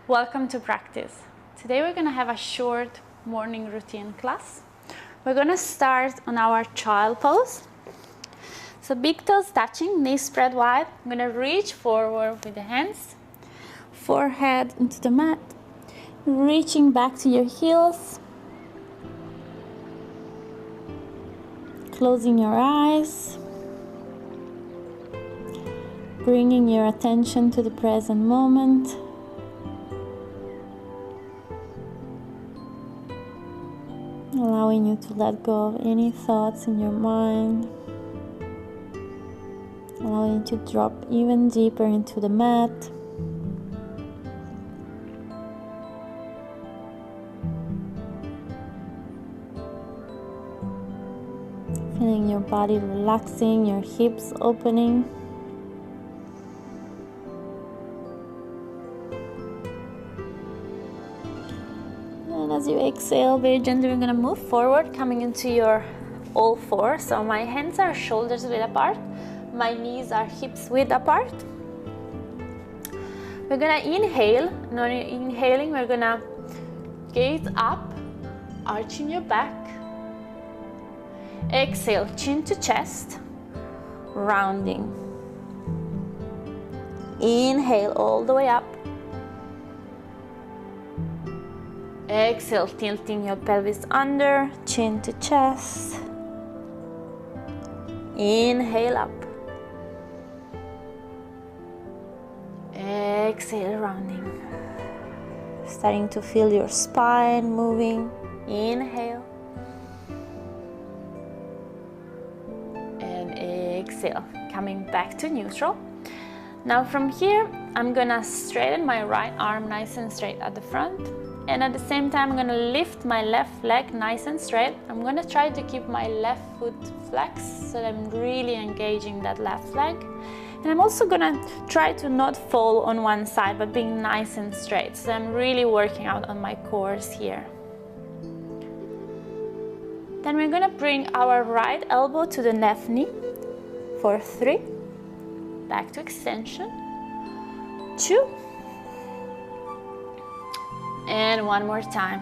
Welcome to practice. Today we're going to have a short morning routine class. We're going to start on our child pose. So big toes touching, knees spread wide. I'm going to reach forward with the hands, forehead into the mat, reaching back to your heels, closing your eyes, bringing your attention to the present moment. Allowing you to let go of any thoughts in your mind. Allowing you to drop even deeper into the mat. Feeling your body relaxing, your hips opening. And as you exhale, very gently, we're going to move forward, coming into your all four. So my hands are shoulders width apart. My knees are hips width apart. We're going to inhale. And when you're inhaling, we're going to gaze up, arching your back. Exhale, chin to chest, rounding. Inhale all the way up. Exhale, tilting your pelvis under, chin to chest. Inhale up. Exhale, rounding. Starting to feel your spine moving. Inhale. And exhale, coming back to neutral. Now from here, I'm gonna straighten my right arm nice and straight at the front. And at the same time, I'm going to lift my left leg nice and straight. I'm going to try to keep my left foot flexed so that I'm really engaging that left leg. And I'm also going to try to not fall on one side, but being nice and straight. So I'm really working out on my cores here. Then we're going to bring our right elbow to the left knee for 3. Back to extension. 2. And one more time.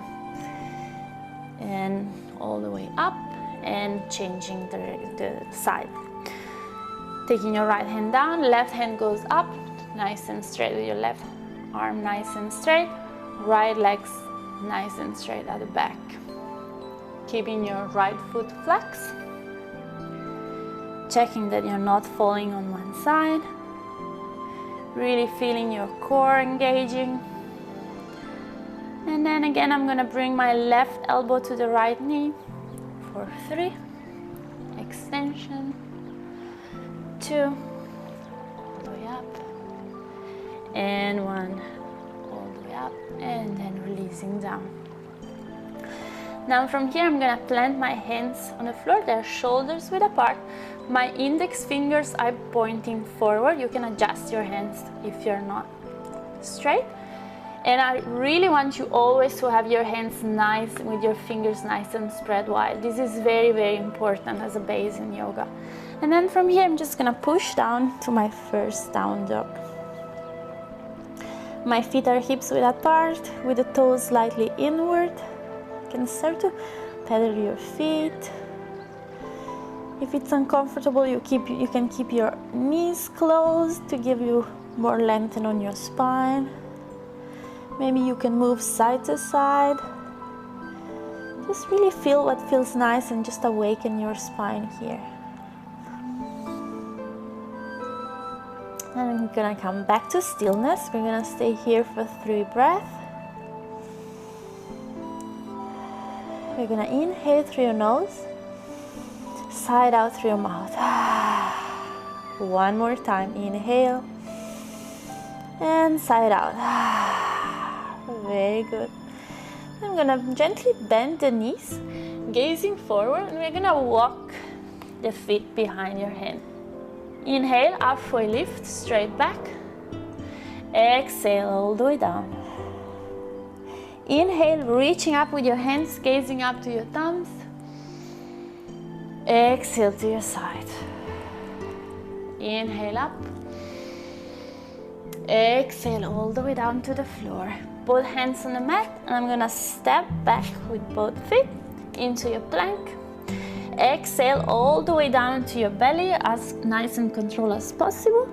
And all the way up and changing the side. Taking your right hand down, left hand goes up, nice and straight with your left arm nice and straight. Right legs nice and straight at the back. Keeping your right foot flexed. Checking that you're not falling on one side. Really feeling your core engaging. And then again, I'm going to bring my left elbow to the right knee for 3. Extension. 2. All the way up. And 1. All the way up. And then releasing down. Now from here, I'm going to plant my hands on the floor. They're shoulders width apart. My index fingers are pointing forward. You can adjust your hands if you're not straight. And I really want you always to have your hands nice, with your fingers nice and spread wide. This is very, very important as a base in yoga. And then from here, I'm just gonna push down to my first down dog. My feet are hips width apart, with the toes slightly inward. You can start to pedal your feet. If it's uncomfortable, you can keep your knees closed to give you more length on your spine. Maybe you can move side to side. Just really feel what feels nice and just awaken your spine here. And we're gonna come back to stillness. We're gonna stay here for 3 breaths. We're gonna inhale through your nose, side out through your mouth. One more time, inhale, and side out. Very good. I'm gonna gently bend the knees, gazing forward, and we're gonna walk the feet behind your hand. Inhale, halfway lift, straight back. Exhale all the way down. Inhale, reaching up with your hands, gazing up to your thumbs. Exhale to your side. Inhale up. Exhale all the way down to the floor. Both hands on the mat, and I'm gonna step back with both feet into your plank. Exhale all the way down to your belly, as nice and controlled as possible.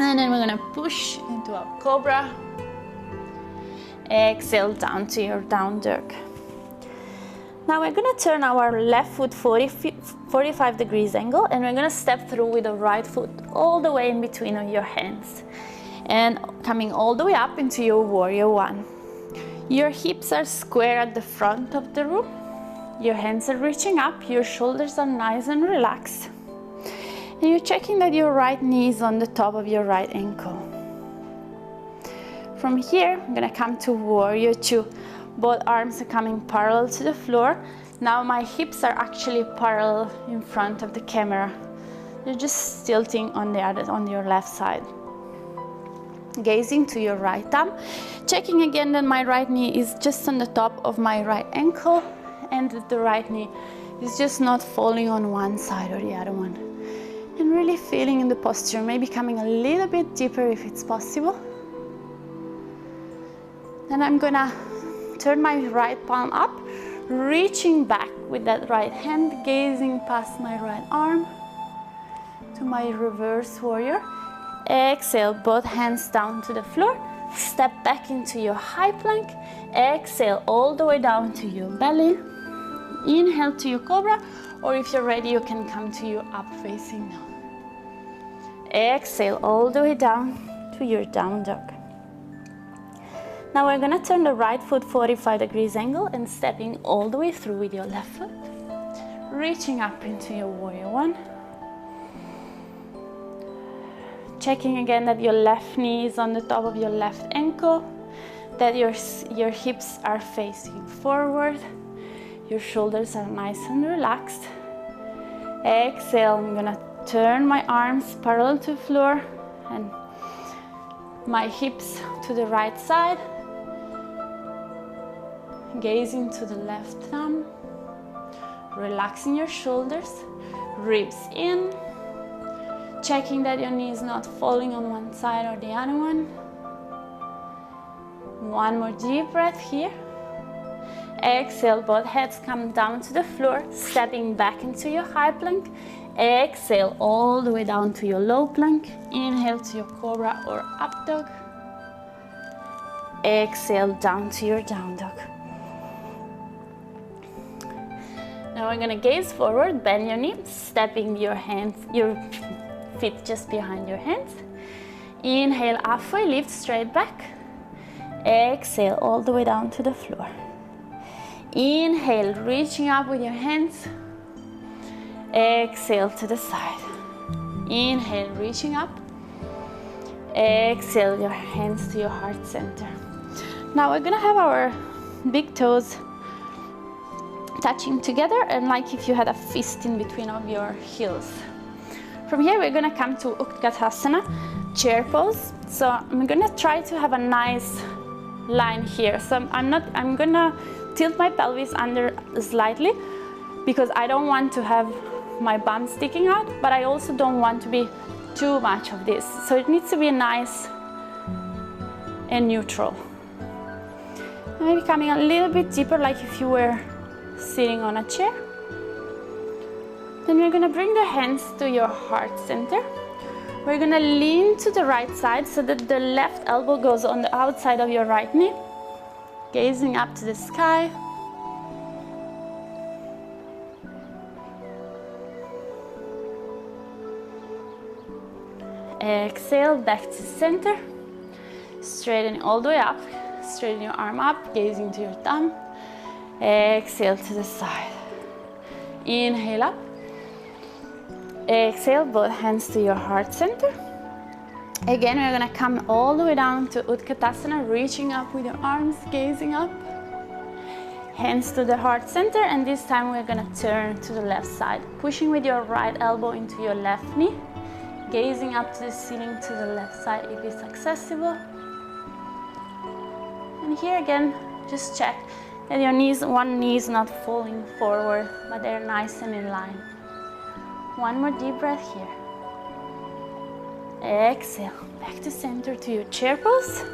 And then we're gonna push into our cobra. Exhale down to your down dog. Now we're gonna turn our left foot 45 degrees angle, and we're gonna step through with the right foot all the way in between of your hands. And coming all the way up into your warrior one. Your hips are square at the front of the room. Your hands are reaching up, your shoulders are nice and relaxed. And you're checking that your right knee is on the top of your right ankle. From here, I'm gonna come to warrior two. Both arms are coming parallel to the floor. Now my hips are actually parallel in front of the camera. You're just tilting on your left side. Gazing to your right thumb. Checking again that my right knee is just on the top of my right ankle, and that the right knee is just not falling on one side or the other one. And really feeling in the posture, maybe coming a little bit deeper if it's possible. Then I'm gonna turn my right palm up, reaching back with that right hand, gazing past my right arm to my reverse warrior. Exhale, both hands down to the floor. Step back into your high plank. Exhale all the way down to your belly. Inhale to your cobra, or if you're ready, you can come to your up facing dog. Exhale all the way down to your down dog. Now we're gonna turn the right foot 45 degrees angle and stepping all the way through with your left foot. Reaching up into your warrior one. Checking again that your left knee is on the top of your left ankle, that your hips are facing forward, your shoulders are nice and relaxed. Exhale, I'm gonna turn my arms parallel to the floor and my hips to the right side. Gazing to the left thumb, relaxing your shoulders, ribs in, checking that your knee is not falling on one side or the other one. One more deep breath here. Exhale, both heads come down to the floor, stepping back into your high plank. Exhale all the way down to your low plank. Inhale to your cobra or up dog. Exhale down to your down dog. Now we're gonna gaze forward, bend your knees, stepping your feet just behind your hands. Inhale, halfway lift, straight back. Exhale, all the way down to the floor. Inhale, reaching up with your hands. Exhale to the side. Inhale, reaching up. Exhale, your hands to your heart center. Now we're gonna have our big toes touching together, and like if you had a fist in between of your heels. From here we're gonna come to Utkatasana, chair pose. So I'm gonna try to have a nice line here. So I'm gonna tilt my pelvis under slightly because I don't want to have my bum sticking out, but I also don't want to be too much of this. So it needs to be nice and neutral. Maybe coming a little bit deeper, like if you were sitting on a chair. Then we're gonna bring the hands to your heart center. We're gonna lean to the right side so that the left elbow goes on the outside of your right knee. Gazing up to the sky. Exhale, back to center. Straighten all the way up. Straighten your arm up, gazing to your thumb. Exhale to the side. Inhale up. Exhale, both hands to your heart center. Again, we're gonna come all the way down to Utkatasana, reaching up with your arms, gazing up. Hands to the heart center, and this time we're gonna turn to the left side, pushing with your right elbow into your left knee, gazing up to the ceiling to the left side if it's accessible. And here again, just check that your one knee is not falling forward, but they're nice and in line. One more deep breath here. Exhale, back to center to your chair pose.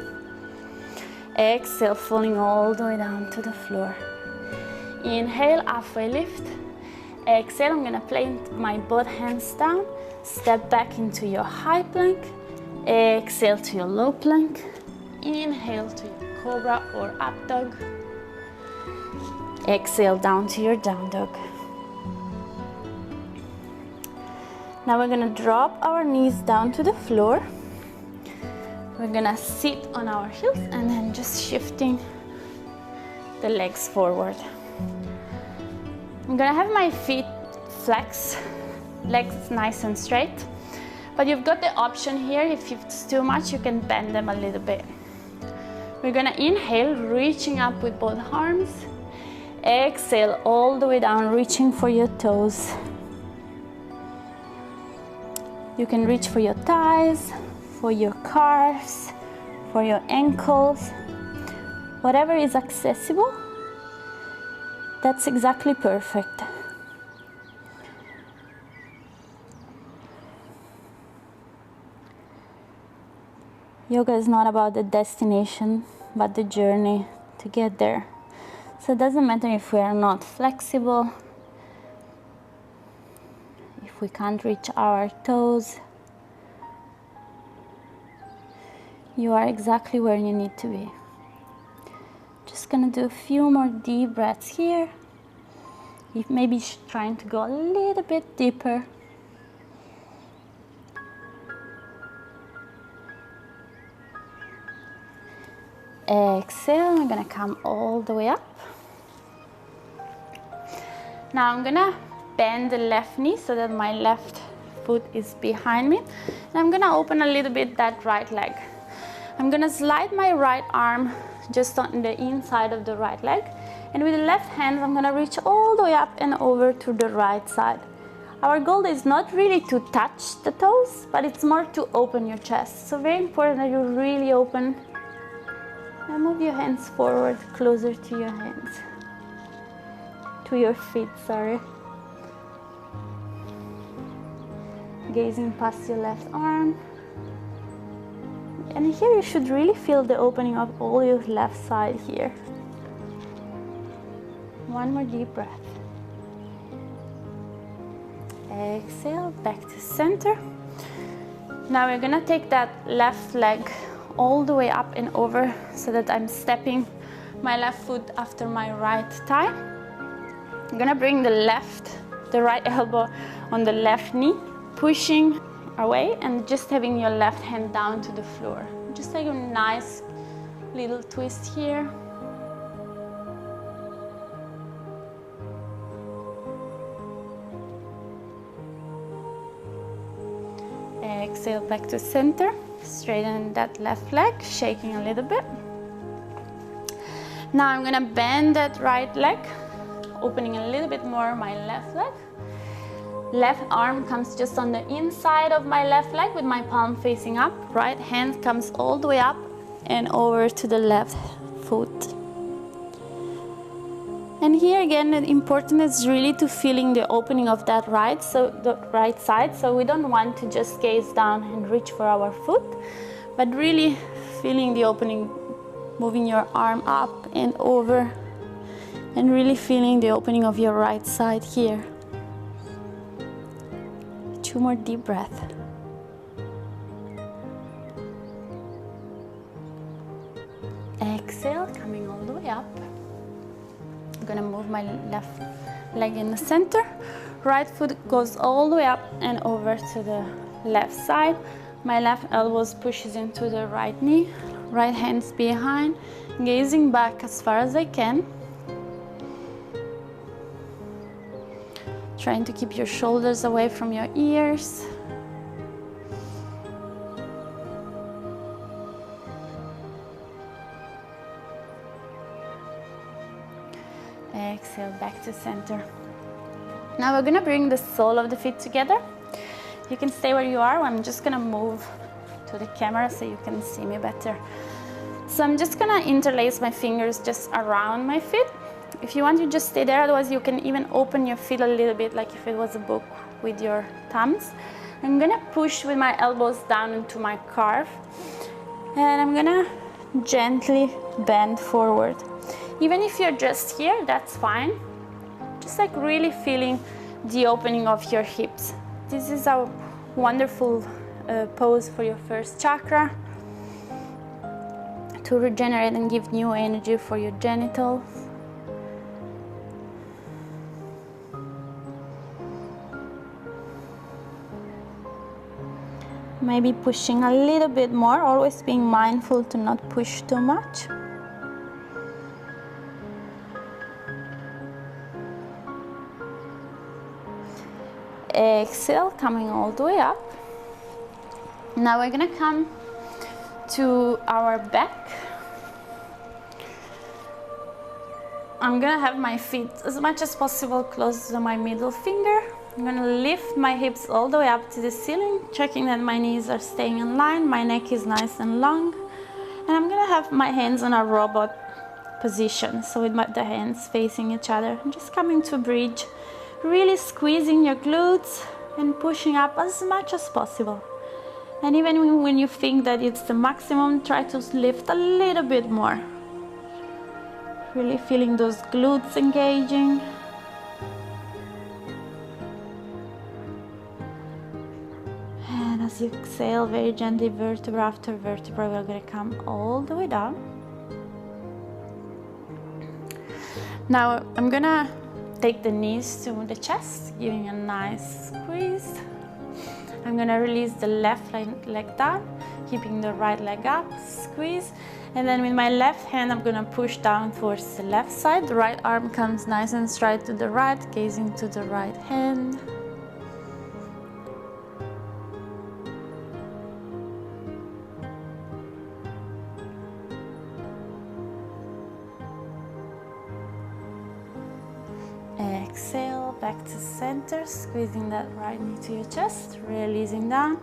Exhale, falling all the way down to the floor. Inhale, halfway lift. Exhale, I'm gonna plant my both hands down. Step back into your high plank. Exhale to your low plank. Inhale to your cobra or up dog. Exhale down to your down dog. Now we're gonna drop our knees down to the floor. We're gonna sit on our heels and then just shifting the legs forward. I'm gonna have my feet flex, legs nice and straight. But you've got the option here, if it's too much, you can bend them a little bit. We're gonna inhale, reaching up with both arms. Exhale all the way down, reaching for your toes. You can reach for your thighs, for your calves, for your ankles, whatever is accessible. That's exactly perfect. Yoga is not about the destination, but the journey to get there. So it doesn't matter if we are not flexible, if we can't reach our toes. You are exactly where you need to be. Just gonna do a few more deep breaths here. If maybe trying to go a little bit deeper. Exhale, I'm gonna come all the way up. Now I'm gonna bend the left knee so that my left foot is behind me. And I'm gonna open a little bit that right leg. I'm gonna slide my right arm just on the inside of the right leg. And with the left hand, I'm gonna reach all the way up and over to the right side. Our goal is not really to touch the toes, but it's more to open your chest. So very important that you really open and move your hands forward, closer to your hands. To your feet, sorry. Gazing past your left arm. And here you should really feel the opening of all your left side here. One more deep breath. Exhale, back to center. Now we're gonna take that left leg all the way up and over so that I'm stepping my left foot after my right thigh. I'm gonna bring the right elbow on the left knee, pushing away and just having your left hand down to the floor. Just take a nice little twist here. Exhale back to center. Straighten that left leg, shaking a little bit. Now I'm gonna bend that right leg, opening a little bit more my left leg. Left arm comes just on the inside of my left leg with my palm facing up. Right hand comes all the way up and over to the left foot. And here again, the important is really to feeling the opening of that right side. So we don't want to just gaze down and reach for our foot, but really feeling the opening, moving your arm up and over, and really feeling the opening of your right side here. 2 more deep breaths. Exhale, coming all the way up. I'm gonna move my left leg in the center. Right foot goes all the way up and over to the left side. My left elbow pushes into the right knee. Right hand's behind, gazing back as far as I can. Trying to keep your shoulders away from your ears. Exhale, back to center. Now we're gonna bring the sole of the feet together. You can stay where you are. I'm just gonna move to the camera so you can see me better. So I'm just gonna interlace my fingers just around my feet. If you want, you just stay there. Otherwise, you can even open your feet a little bit, like if it was a book with your thumbs. I'm gonna push with my elbows down into my calf, and I'm gonna gently bend forward. Even if you're just here, that's fine. Just like really feeling the opening of your hips. This is a wonderful pose for your first chakra to regenerate and give new energy for your genitals. Maybe pushing a little bit more, always being mindful to not push too much. Exhale, coming all the way up. Now we're gonna come to our back. I'm gonna have my feet as much as possible close to my middle finger. I'm gonna lift my hips all the way up to the ceiling, checking that my knees are staying in line, my neck is nice and long. And I'm gonna have my hands on a robot position, so with the hands facing each other. I'm just coming to a bridge, really squeezing your glutes and pushing up as much as possible. And even when you think that it's the maximum, try to lift a little bit more. Really feeling those glutes engaging. And as you exhale, very gently, vertebra after vertebra, we're going to come all the way down. Now I'm going to take the knees to the chest, giving a nice squeeze. I'm going to release the left leg down, keeping the right leg up, squeeze. And then with my left hand, I'm going to push down towards the left side. The right arm comes nice and straight to the right, gazing to the right hand. Exhale, back to center, squeezing that right knee to your chest, releasing down.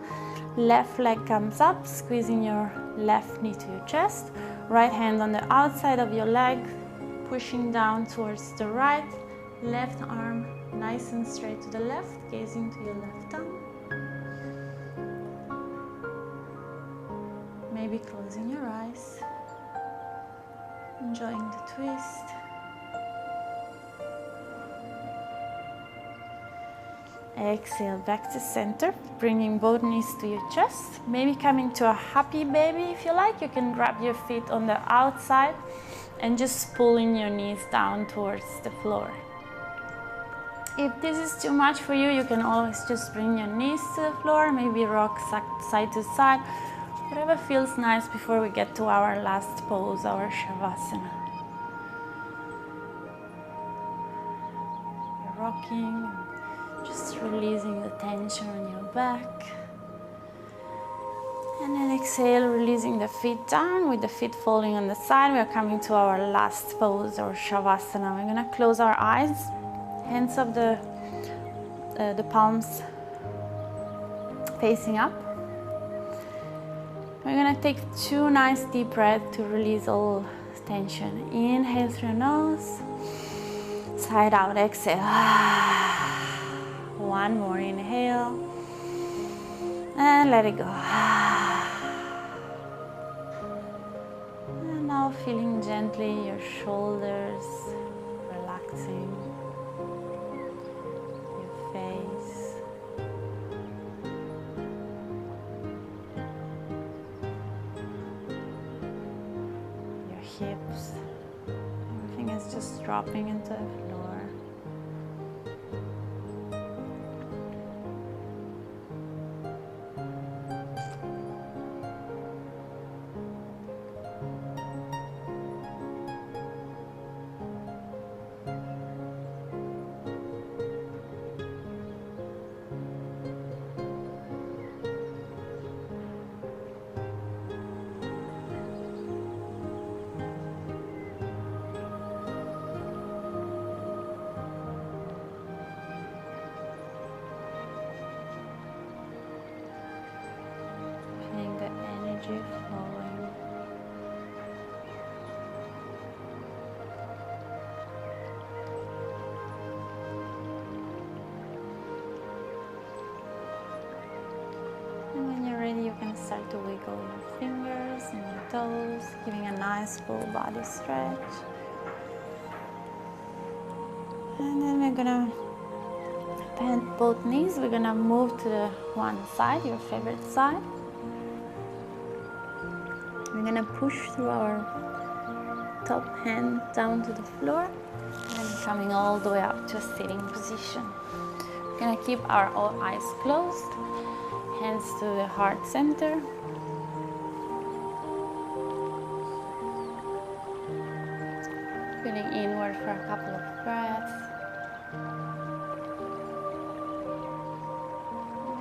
Left leg comes up, squeezing your left knee to your chest. Right hand on the outside of your leg, pushing down towards the right. Left arm nice and straight to the left, gazing to your left thumb. Maybe closing your eyes, enjoying the twist. Exhale, back to center, bringing both knees to your chest. Maybe coming to a happy baby if you like. You can grab your feet on the outside and just pulling your knees down towards the floor. If this is too much for you, you can always just bring your knees to the floor, maybe rock side to side, whatever feels nice before we get to our last pose, our Shavasana. You're rocking. Just releasing the tension on your back. And then exhale, releasing the feet down with the feet falling on the side. We are coming to our last pose, or Shavasana. We're going to close our eyes, hands of the palms facing up. We're going to take 2 nice deep breaths to release all tension. Inhale through your nose, side out, exhale. One more inhale and let it go. And now feeling gently your shoulders relaxing, your face, your hips. Everything is just dropping into the floor. ready, you can start to wiggle your fingers and your toes, giving a nice full body stretch. And then we're gonna bend both knees. We're gonna move to the one side, your favorite side. We're gonna push through our top hand down to the floor and coming all the way up to a sitting position. We're gonna keep our eyes closed, hands to the heart center. Feeling inward for a couple of breaths.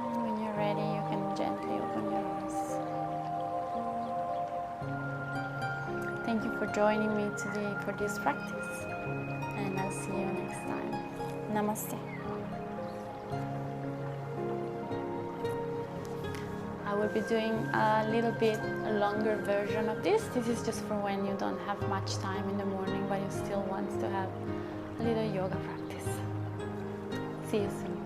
And when you're ready, you can gently open your eyes. Thank you for joining me today for this practice, and I'll see you next time. Namaste. I will be doing a little bit longer version of this. This is just for when you don't have much time in the morning, but you still want to have a little yoga practice. See you soon.